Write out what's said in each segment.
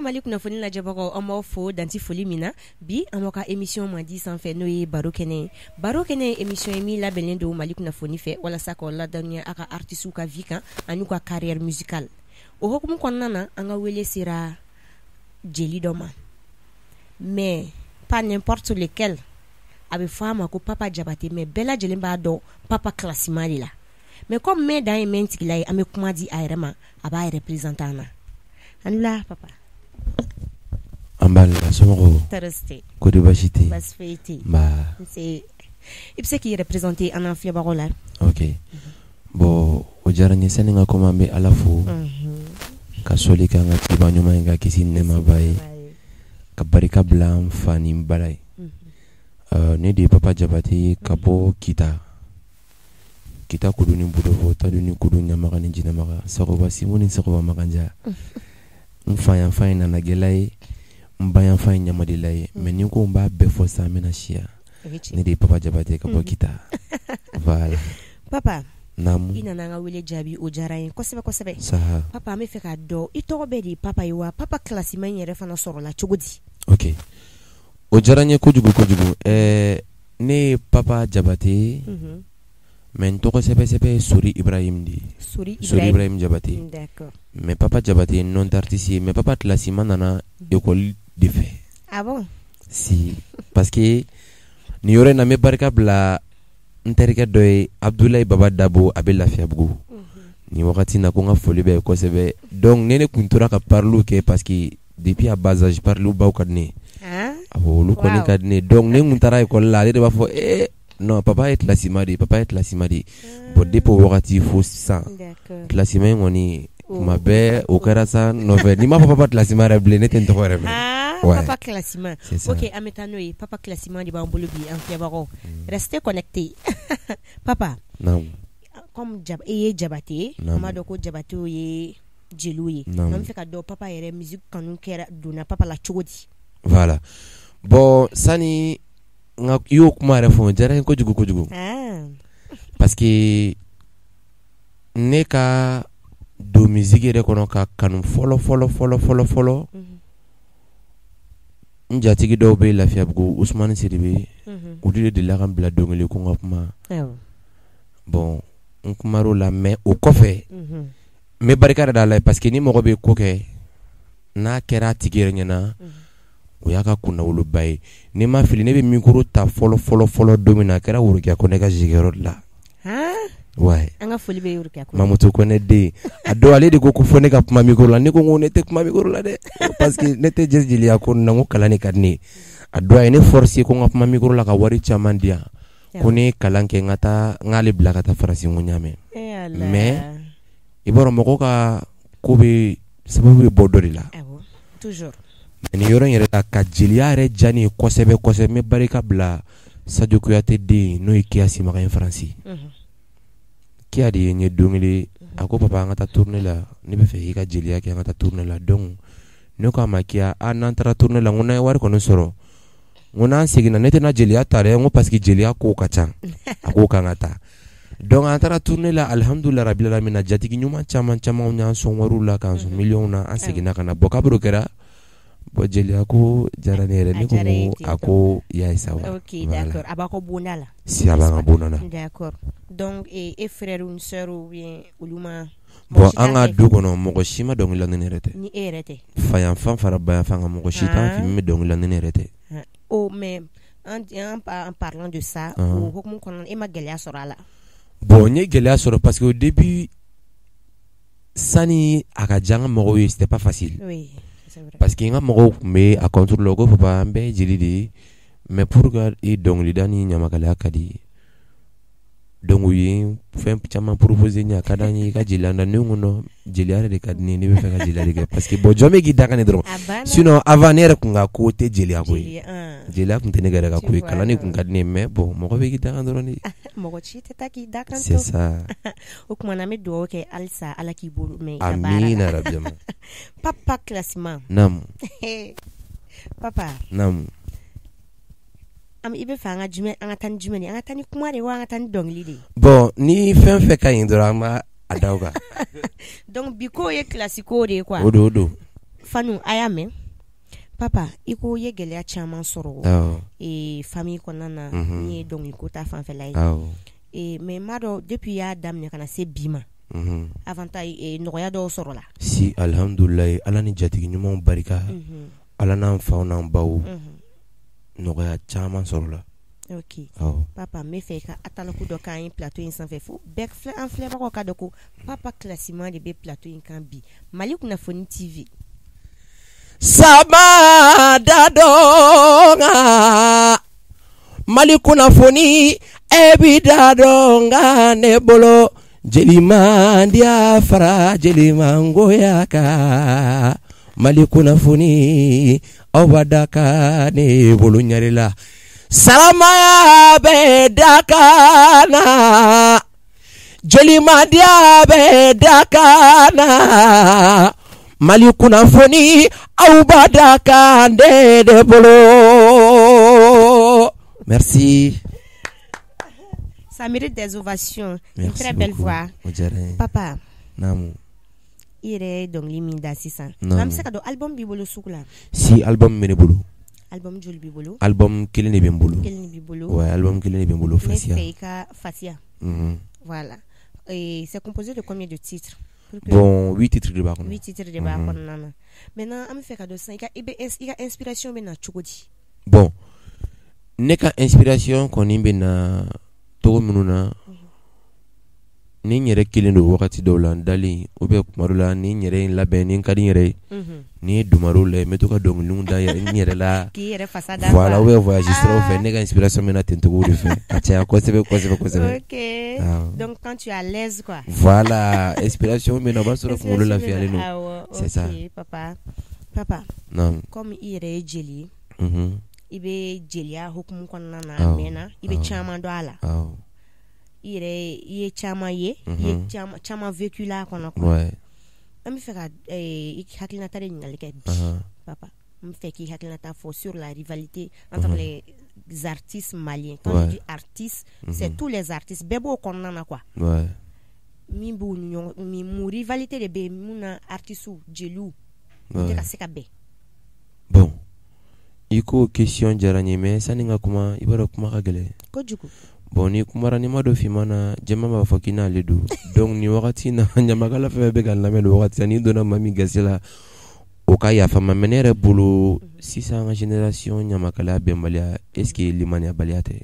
Mali kunnafoni lajɛbagaw an b'aw fo danti foli min na bi an b'aw ka émission mandi sanfɛ n'o ye baro kɛnɛ ye émission ye min labɛnnen don Mali kunnafoni fɛ walasa k'aw ladɔnniya a ka artistes ka vie kan ani ka carrière musicale o hukumu kɔnɔna na an ka wele sera jeli dɔ ma mais pas n'importe lequel a bɛ fɔ a ma ko Papa Jabate mais bɛɛ lajɛlen b'a dɔn Papa Classima de la mais comme mɛ dan ye mɛ tigila ye an bɛ kuma di a yɛrɛ ma a b'a représenter an na Anula papa Ambal la somoro Thursday Kodi bashite Basfeiti Ba c'est il sait qui représenter en enfant barola. OK. Bo o jarani seninga koma be alafu. Ka soli ka ngati ba nyuma nga kisi nema bai. Ka barika blam fani balai. Ne di Papa Jabate kabo kita kuduni budovo taduni kudunya magani jina maga sakoba simuni sakoba maganja. Mfanya fanya na gelai mbaya fanya madilai meni ko mba be fo sa mena shia ne de Papa Jabate ka bokita voilà papa nam ina nga wele jabi o jarayin kosebe saha papa me fe ka do i to be di papa yiwa Papa Classima yere fana soro la chogodi OK o jaranye kojugu ne Papa Jabate men to ko sebe Sori Ibrahim di Sori Ibrahim Jabate d'accord mais Papa Jabate non d'artiste mais Papa Classima nana école de fait ah bon si parce que ni yore na me barka bla nterike doy Abdoulaye Baba Dabo abe Lafiya Bugu ni wakati na ko nga foli be ko sebe donc nene kuntura ka parlu ke parce que depuis à bas âge parlu ba ko kadne abo lu ko ni kadne donc ne muntara école la de ba fo non Papa est Classima di bo depo wakati fo ça Classima ngoni ma be o karasa novel ni ma Papa Classima reble ne ten to rebe ouais. Papa Classima. OK, ametanoy Papa Classima di bambolo bi en fiabaro. Restez connectés. Papa. Non. Comme Jabate, amado ko Jabate ye jelouye. Non fait ka do papa yere musique kanu kera dona papa la chogodi. Voilà. Bon, sani nga yo kuma refon jara ko jugu. Parce que neka do musique re kono ka kanu follow. Njatigi dɔw be Lafiya Bugu Ousmane Sidibe olu de la kan bila dongeli ko ngapuma bon nkumaro la mais au kɔfɛ me barika da la parce que ni mɔgɔ be ko kɛ n'a kɛra tigi ɲɛna o y'a ka kunna wolo baye ni ma fili ne be micro ta fɔlɔ domina kɛra worokiya ko ne ka jigɛyɔrɔ la ouais anga foli be yurka ko mamuto ko ne de ado ale de ko fo ne ka kuma micro la ne ko ne te kuma micro la de parce que ne te jeli ya ko nango kala ne kadne ado ay ne forcer ko nga kuma micro la ka wari chaman dia ko ne kalan ke ngata ngale bla ka ta farasi ngunyame mais iboro moko ka ko be sababu be bodori la toujours ni yoro yere ka jeli are jani ko sebe me barika bla Sadio Kouyaté de no ikiasi maka en France qui a dit nye dongeli ako papa ngata tourner la ni be fe ka jelia ki ngata tourner la donc ne ko makia anantara tourner la ngona war ko no soro ngona sigina nete na jelia tare ngo parce que jelia ko kacha ako ngata donc antara tourner la alhamdulillah rabbil alamin jatigi nyuma chama nya son warula kan so million na ansigina kana bokabro kera bo jelia ko jaranere ni ko ako ya sawa OK d'accord abako bonala si abanga bonana d'accord donc et frère ou sœur ou bien uluma bon anga dugono moko shima donc la nerete ni erete fayan fan fara ba fanga moko shita fi me donc la nerete oh mais en parlant de ça au hokum konon e magelia sorala bon ni gelia soro parce que au début sani aka janga moko c'était pas facile oui parce que nga moko me a contrôler ko papa ambe jilidi mais pour que et donc lidani nyamakala kadi donc oui fait chama proposer nya kadani ka jilanda nunguno jiliare de kadni ni be fe ka jilade parce que bo jome gi dakane dron sinon avant ne re kunga ko te jilia ko jilia kun te ne gara ka ko kala ni kun kadni mais bon moko be gi dakane dron ni moko chi te taki dakan c'est ça o kuma na me do ke alsa ala ki bolu me amina rabbima Papa Classima nam papa nam am ibe fa nga jume anga tan jume ni anga tan kuma de wa anga tan dongli de bon ni fen fe ka indra ma adawga donc biko ye classico de quoi odo Fanu a y'a mɛn papa i ko ye gɛlɛya caman sɔrɔ famille kɔnɔna na ni ye dɔnkili ko ta fanfɛla ye mais m'a dɔn depuis i y'a daminɛ ka na se bi ma avantage nɔgɔya dɔw sɔrɔ la si alhamdulilayi ala ni jatigi ɲumanw barika ala n'an faw n'an baw nɔgɔya caman sɔrɔ la. Ok papa n bɛ fɛ ka atalaku dɔ k'an ye plateau in sanfɛ fo bɛɛ an filɛbagaw ka dɔn ko papa classement de bɛ plateau in kan bi Mali kunnafoni TV. Sama dadonga Mali kunnafoni e bi dadonga ne bolo jeliman dia fara jeliman goyaka Mali kunnafoni aw badaka ne bolo nyarila salamaya be dakana jeliman dia be dakana Mali kunnafoni aw badaka de bolo. Merci. Ça mérite des ovations. Une très belle voix. Papa. Namu. Ire dongli min da sisan. Nam se ka do album bi bolo sukula. Si album mene bolo. Album joli bi bolo. Album kelen de bɛ n bolo. Kelen bi bolo. Ouais, album kelen de bɛ n bolo Fasia. Ne fɛ ka Fasia. Voilà. Et c'est composé de combien de titres? Bon, 8 titres de b'a kɔnɔ. 8 titres de b'a kɔnɔna na. Maintenant, an bɛ fɛ ka do san i ka inspiration bɛ na cogo di? Bon, ne ka inspiration kɔni bɛ na togo minnu na. Ni n yɛrɛ kelen don wagati dɔw la n dalen ou bien kuma dɔw la ni n yɛrɛ n labɛn ni n ka di n yɛrɛ ye ni dumaro la n bɛ to ka dɔnkiliw da n yɛrɛ la k'i yɛrɛ fasa da voilà ou bien voyage siraw fɛ ne ka inspiration bɛ na ten togo de fɛ a caya kosɛbɛ kosɛbɛ kosɛbɛ. Ok donc quand tu es à l'aise quoi. Voilà inspiration bɛ na o b'a sɔrɔ kunkolo lafiyalen don c'est ça. Papa comme i yɛrɛ ye jeli i bɛ jeliya hukumu kɔnɔna na a mɛnna i bɛ caman dɔn a la. I ye caman ye i ye caman vécu la kɔnɔ quoi. An bɛ fɛ ka i hakilinata de ɲininkali kɛ bi papa n bɛ fɛ k'i hakilinata fɔ sur la rivalité entre les artistes maliens. Quand je dis artistes c'est tous les artistes bɛɛ b'o kɔnɔna na quoi. Min b'u ni ɲɔgɔn mun rivalité de bɛ yen mun na artistes jeliw u tɛ ka se ka bɛn. Bon i ko question diyara n ye mais sani n ka kuma i b'a dɔn kuma ka gɛlɛn kojugu. Bon ni kumara ni ma dɔ f'i ma na jama b'a fɔ k'i n'ale don donc ni wagati na ɲamakala fɛn bɛ ka lamɛn nin wagati la n'i donna maa min gasi la o ka yafa ma mais ne yɛrɛ bolo sisan ka génération ɲamakalaya bɛnbaliya est ce que limaniyabaliya tɛ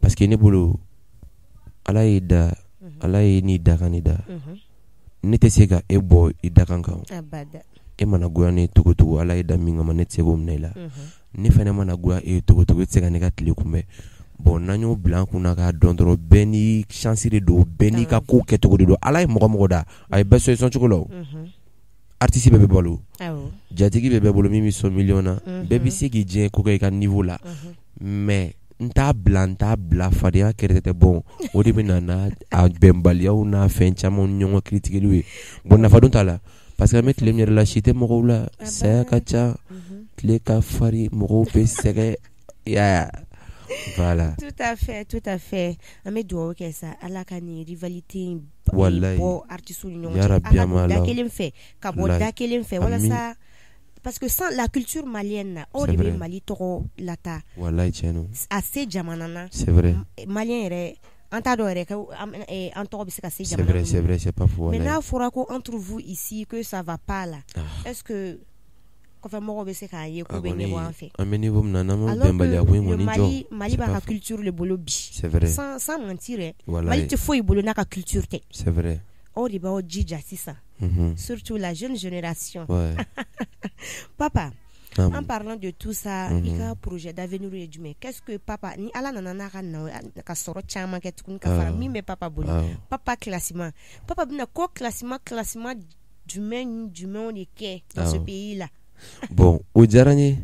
parce que ne bolo ala y'i da ala ye n'i dakan ni da ne tɛ se ka e bɔ i dakan kan e mana goya ne togo togo ala ye da min kama ne tɛ se k'o minɛ i la ne fɛnɛ mana goya e togo togo e tɛ se ka ne ka tile kunbɛn. Bon n'an y'o bila an kunna k'a dɔn dɔrɔn bɛɛ ni chance de don bɛɛ n'i ka ko kɛcogo de don ala ye mɔgɔ da a ye bɛɛ sɔn sɔn cogo la o artiste bɛɛ bɛ balo jatigi bɛɛ bɛ bolo min bɛ sɔn million na bɛɛ bɛ se k'i diɲɛ ko kɛ i ka niveau la mais n t'a bila fadenya kɛrɛfɛ tɛ bon o de bɛ na n'a bɛnbaliyaw n'a fɛn caman ɲɔgɔn critiquer ye bon nafa dun t'a la parce que an bɛ tile min yɛrɛ la si tɛ mɔgɔw la saya ka ca tile ka farin mɔgɔw bɛ sɛgɛ ya. Voilà. Tout à fait. An bɛ dugawu kɛ sa ala ka nin rivalité in bɔ artistes ni ɲɔgɔn cɛ ala k'o da kelen fɛ ka bɔ da kelen fɛ walasa parce que sans la culture malienne na aw de bɛ Mali tɔgɔ lata a se jamana na c'est vrai malien yɛrɛ an t'a dɔn yɛrɛ an tɔgɔ bɛ se ka se jamana na c'est vrai c'est pas faux mais n'a fɔra ko entre vous ici que ça va pas là est-ce que kɔfɛ mɔgɔw bɛ se k'a ye k'u bɛ ɲɛbɔ an fɛ an bɛ niveau min na n'an ma bɛnbaliya ko in kɔni jɔ Mali b'a ka culture le bolo bi c'est vrai sans mentir Mali tɛ foyi bolo n'a ka culture tɛ c'est vrai aw de b'aw jija sisan surtout la jeune génération papa en parlant de tout ça i ka projet d'avenir ye jumɛn qu'est-ce que papa ni ala nana n'a ka na ka sɔrɔ caman kɛ tuguni ka fara min bɛ papa bolo papa classement papa bɛna ko classement jumɛnw de kɛ dans ce pays là. Bon o diyara n ye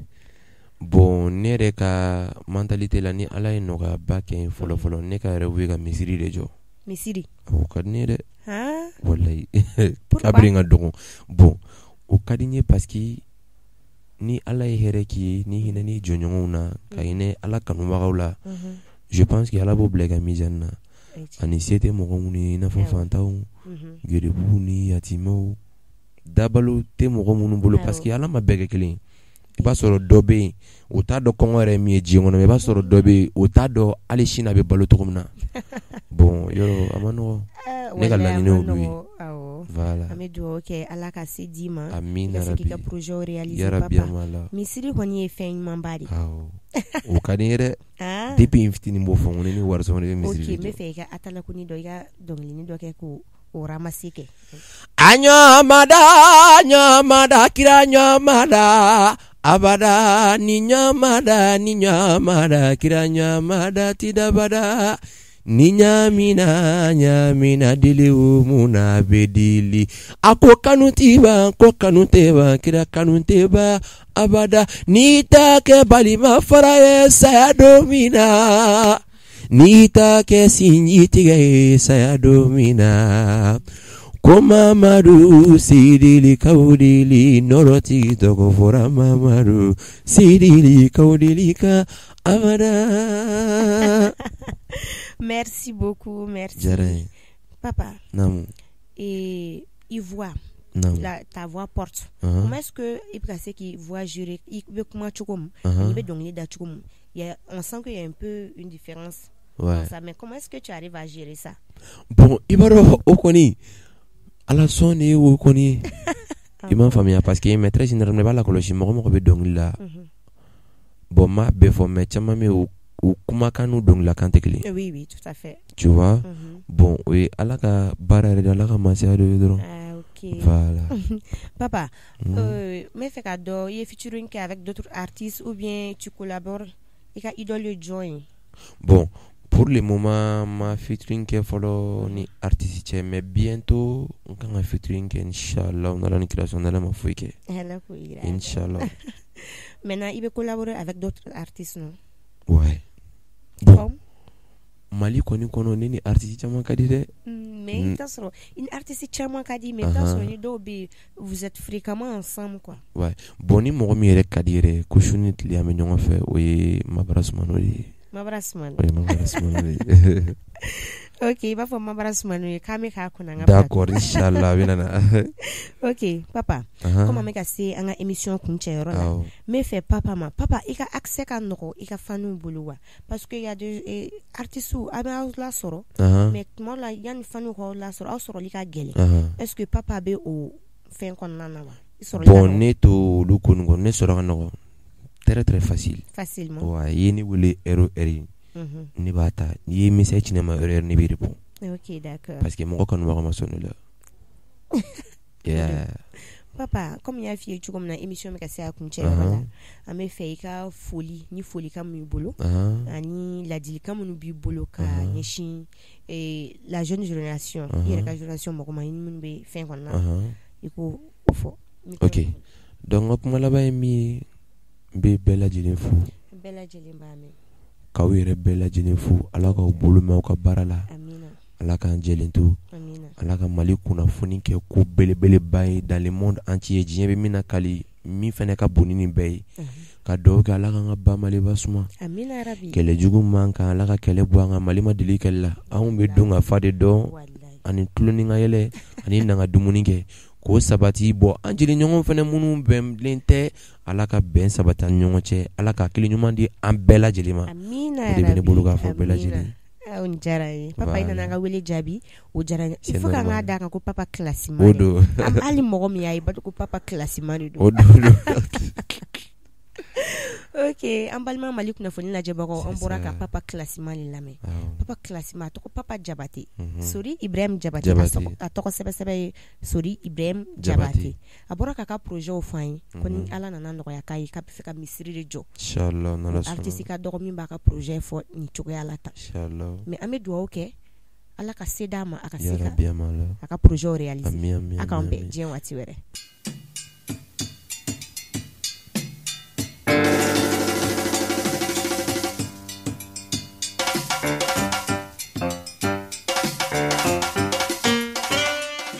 bon ne yɛrɛ ka mentalité la ni ala ye nɔgɔyaba kɛ n fɔlɔ ne ka yɛrɛ wuli ka misiri de jɔ misiri o ka di ne ye dɛ wallahi kabiri n ka dɔgɔn bon o ka di n ye parce que ni ala ye hɛrɛ k'i ye ni hinɛ ni jɔɲɔgɔnw na ka hinɛ ala kanubagaw la je pense que ala b'o bila i ka mizani na ani se tɛ mɔgɔ minnu ye i n'a fɔ fantanw gerebuw ni yatimɛw dabalo tɛ mɔgɔ minnu bolo Awɔ. parce que ala ma bɛɛ kɛ kelen ye. I b'a sɔrɔ dɔ bɛ yen o t'a dɔn kɔngɔ yɛrɛ min ye diɲɛ kɔnɔ, i b'a sɔrɔ dɔ bɛ yen o t'a dɔn hali sini a bɛ balo cogo min na. Bon yɔrɔ a ma nɔgɔ. Ne ka laɲini y'olu ye. Voilà. An bɛ dugawu kɛ ala ka se d'i ma. Amin I ka se k'i ka yarabi. projet réaliser Yarabi papa. amala. Misiri kɔni ye fɛn ɲumanba de. Awɔ. O ka di n ye dɛ. Ah. Depuis n fitinin b'o fɔ n ko ni wari sɔrɔ ne bɛ Ok, misiri n de bɛ jɔ. fɛ i ka atalakuni dɔ i ka dɔnkilini dɔ kɛ k'o ramase kɛ. Anyamada kira nyamada abada ni nyamada kira nyamada tidabada ni nyamina dili umuna bedili ako kanutiba kira kanuteba abada ni take balima faraye saya domina ni take sinji tige saya domina ko Mamadu sidili kaudili noroti toko fora Mamadu sidili kaudili ka abada. Merci beaucoup, merci. Jare. Papa, Namu. et il voit Namu. ta voix porte. Uh-huh. Comment est-ce que il peut qu'il voit jurer, il veut comment tu comme, Uh-huh. il veut donc on sent qu'il y a un peu une différence. Ouais. Dans ça, mais comment est-ce que tu arrives à gérer ça? Bon, ibaro okoni. Ala soni okoni. Imam famille parce que maîtresse généralement ba la koloshi mɔgɔ bɛ dɔnkili la. Bon ma bɛ fɔ mais caman bɛ o kumakanu dɔnkili la kan tɛ kelen. Oui, tout à fait. Tu vois? Bon, o ye ala ka baara yɛrɛ de ala ka masaya de ye dɔrɔn. Ah, ok. Voilà. Papa, mais fait cadeau, il est featuring avec d'autres artistes ou bien tu collabores et qu'à idole join. Bon, pour le moment, ma featuring est follow ni artiste, mais bientôt on va featuring Inch'Allah, on a la création de la mafouike. Inch'Allah. Maintenant, il veut collaborer avec d'autres artistes, non? Ouais. Bon. Mali koni kono ni artiste chama kadire. Mais une artiste chama kadi mais vous êtes fréquemment ensemble quoi. Ouais. Bon ni mo mi rek kadire ko shuni tli am ñonga fe o mabrasmano li. Mabrasmano. Oui, mabrasmano li. Ok, va faire mabrasmano kame ka kuna ngapa. D'accord, Inch'Allah binana. Ok, papa. Comme ameka se anga émission kunche yoro la. Mais fait papa il a accès ka noko, il a fanu buluwa parce que il y a des artistes ou aba la soro. Mais moi là il y a une fanu ko la soro, au soro li ka gele. Est-ce que papa be o fin kon nana wa? Bon, neto lu kungo ne soro noko. Très très facile. Facilement. Ouais, yeni wule eri. Ni bata ni message ne ma erreur ni bi répond. Ok, d'accord. Parce que mon kan wa ma sonu la. Yeah. Papa, comme il y a fille tu comme na émission me kasi akunche wala. Ame fait ka folie, ni folie kam mu bolo. Ani la dili kam nu bi bolo ka nyeshi et la jeune génération, il y a la génération mo comme ni be fin kon na. Iko ofo. OK. Donc kuma la ba mi be bella jelen fu. Bella jelen ba me. Kaw yɛrɛ bɛɛ lajɛlen fu ala ka bolo mɛn ka baara la ala k'an jɛlen to ala ka mali kunnafoni kɛ ko belebeleba ye dans le monde entier diɲɛ bɛ min na kali min fɛnɛ ka bon ni nin bɛɛ ye ka dugawu kɛ ala k'an ka ba maliba suma kɛlɛ jugu man kan ala ka kɛlɛ bɔ an ka mali ma deli kɛlɛ la anw bɛ don ka fa de dɔn ani tulo ni ka yɛlɛ ani nanga dumuni kɛ k'o sabati bɔ an jeli ɲɔgɔn fɛnɛ minnu bɛnlen tɛ ala ka bɛn sabati an ɲɔgɔn cɛ ala ka hakili ɲuman di an bɛɛ lajɛlen ma o de bɛ ne bolo k'a fɔ bɛɛ lajɛlen. Jara ye papa ina nanga wele jabi o jara il faut k'an ka da kan ko papa classement o do hali mɔgɔ min y'a ye bato ko papa classement de do o do. Ok, an balima mali kunnafoni lajɛbagaw an bɔra ka papa classement le lamɛn. Papa classement a tɔgɔ papa Jabate. Sori Ibrahim Jabate a tɔgɔ sɛbɛsɛbɛ ye Sori Ibrahim Jabate. A bɔra k'a ka projet o fɔ an ye ko ni ala nana nɔgɔya k'a ye k'a bɛ fɛ ka misiri de jɔ. Inchallah n'ala sɔnna. Artiste ka dɔgɔ min b'a ka projet fɔ nin cogoya la tan. Inchallah. Mais an bɛ dugawu kɛ ala ka se d'a ma a ka se ka a ka projet réaliser. A k'an bɛn diɲɛ waati wɛrɛ.